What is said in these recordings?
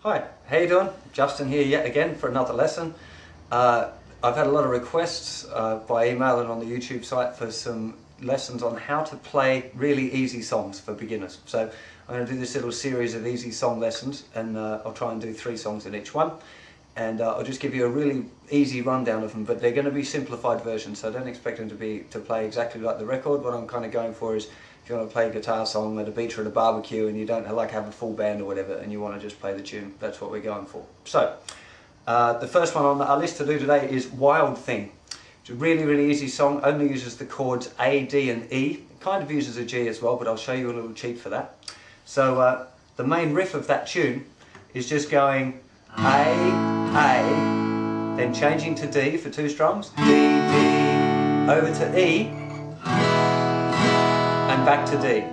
Hi, how you doing? Justin here yet again for another lesson. I've had a lot of requests by email and on the YouTube site for some lessons on how to play really easy songs for beginners. So I'm going to do this little series of easy song lessons, and I'll try and do 3 songs in each one. And I'll just give you a really easy rundown of them, but they're going to be simplified versions, so I don't expect them to play exactly like the record. What I'm kind of going for is, if you want to play a guitar song at a beach or at a barbecue and you don't like have a full band or whatever and you want to just play the tune, that's what we're going for. So, the first one on our list to do today is Wild Thing. It's a really easy song, only uses the chords A, D and E. It kind of uses a G as well, but I'll show you a little cheat for that. So the main riff of that tune is just going A, then changing to D for 2 strums, D, D, over to E, and back to D.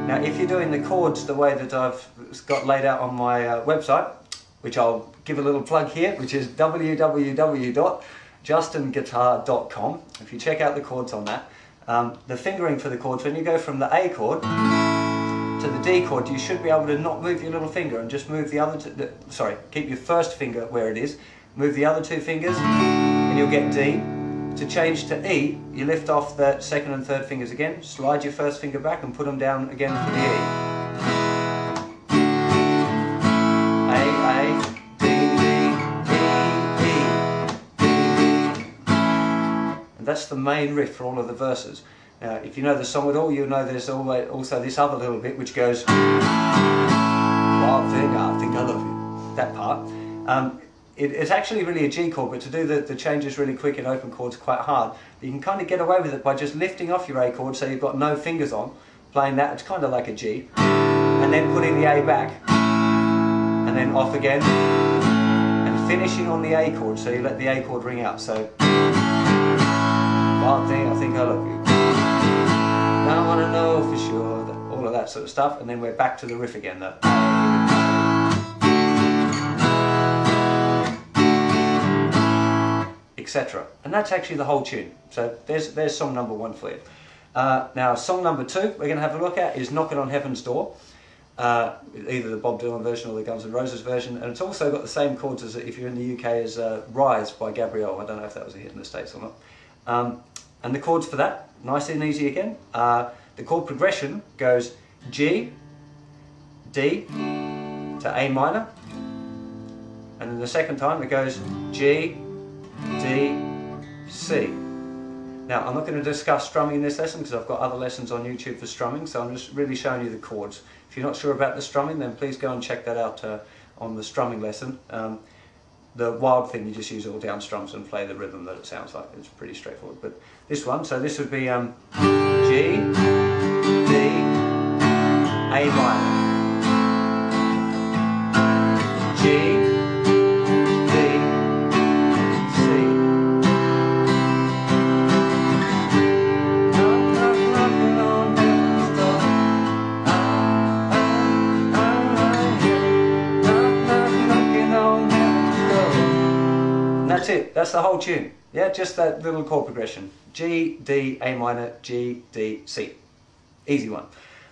Now if you're doing the chords the way that I've got laid out on my website, which I'll give a little plug here, which is www.justinguitar.com. If you check out the chords on that, the fingering for the chords, when you go from the A chord to the D chord, you should be able to not move your little finger and just move the other keep your first finger where it is, move the other 2 fingers and you'll get D. To change to E, you lift off the 2nd and 3rd fingers again, slide your first finger back and put them down again for the E. A, D, D, E, E, D, D. And that's the main riff for all of the verses. Now, if you know the song at all, you'll know there's also this other little bit which goes, Wild Thing, I think I love you. That part. It's actually really a G chord, but to do the changes really quick in open chords is quite hard. But you can kind of get away with it by just lifting off your A chord so you've got no fingers on, playing that, it's kind of like a G, and then putting the A back, and then off again, and finishing on the A chord, so you let the A chord ring out. So, Wild Thing, I think I love you. Now I want to know for sure, all of that sort of stuff, and then we're back to the riff again though. Etc. And that's actually the whole tune. So there's song number 1 for you. Now song number 2 we're going to have a look at is Knockin' on Heaven's Door. Either the Bob Dylan version or the Guns N' Roses version, and it's also got the same chords as, if you're in the UK, as Rise by Gabrielle. I don't know if that was a hit in the States or not. And the chords for that, nice and easy again. The chord progression goes G, D to A minor, and then the second time it goes G, D, C. Now I'm not going to discuss strumming in this lesson because I've got other lessons on YouTube for strumming, so I'm just really showing you the chords. If you're not sure about the strumming, then please go and check that out on the strumming lesson. The Wild Thing, you just use all down strums and play the rhythm that it sounds like. It's pretty straightforward. But this one, so this would be G, D, A minor, G, that's it, that's the whole tune. Yeah, just that little chord progression. G, D, A minor, G, D, C. Easy one.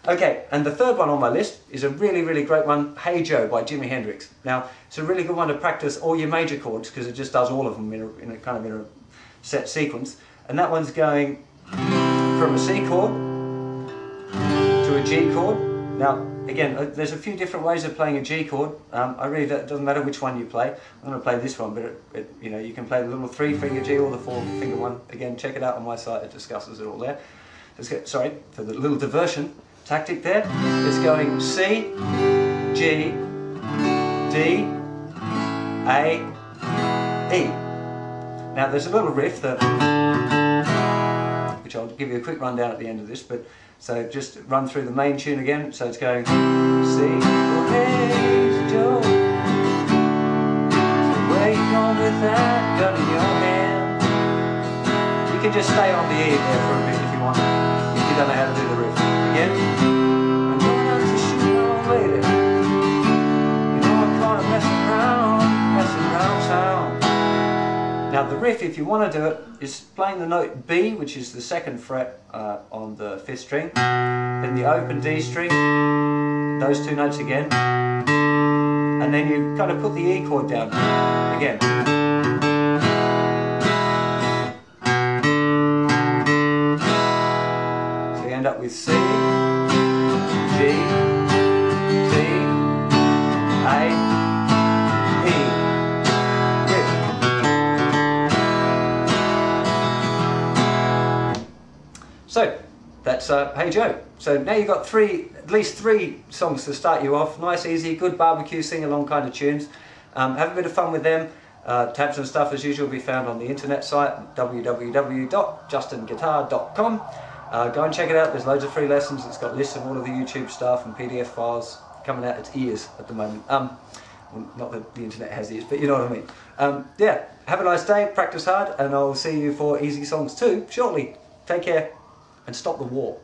Okay, and the third one on my list is a really great one, Hey Joe by Jimi Hendrix. Now, it's a really good one to practice all your major chords because it just does all of them in a set sequence. And that one's going from a C chord to a G chord. Now, again, there's a few different ways of playing a G chord. It doesn't matter which one you play. I'm going to play this one, but you can play the little 3-finger G or the 4-finger one. Again, check it out on my site. It discusses it all there. Sorry for the little diversion tactic there. It's going C, G, D, A, E. Now, there's a little riff that, which I'll give you a quick rundown at the end of this, but so just run through the main tune again. So it's going C, oh hey Joe, so where you going with that gun in your hand? You can just stay on the E there for a bit if you want, if you don't know how to do the riff. Again, I'm going out to shoot old lady. You know I'm kind of messing around town. Now the riff, if you want to do it, is playing the note B, which is the 2nd fret on the 5th string, then the open D string, those 2 notes again, and then you kind of put the E chord down again. So you end up with C, G, C, A, E. So that's Hey Joe. So now you've got at least three songs to start you off. Nice, easy, good barbecue sing-along kind of tunes. Have a bit of fun with them. Tabs and stuff as usual will be found on the internet site www.justinguitar.com. Go and check it out. There's loads of free lessons. It's got lists of all of the YouTube stuff and PDF files coming out its ears at the moment. Well, not that the internet has ears, but you know what I mean. Yeah, have a nice day, practice hard, and I'll see you for easy songs too shortly. Take care and stop the war.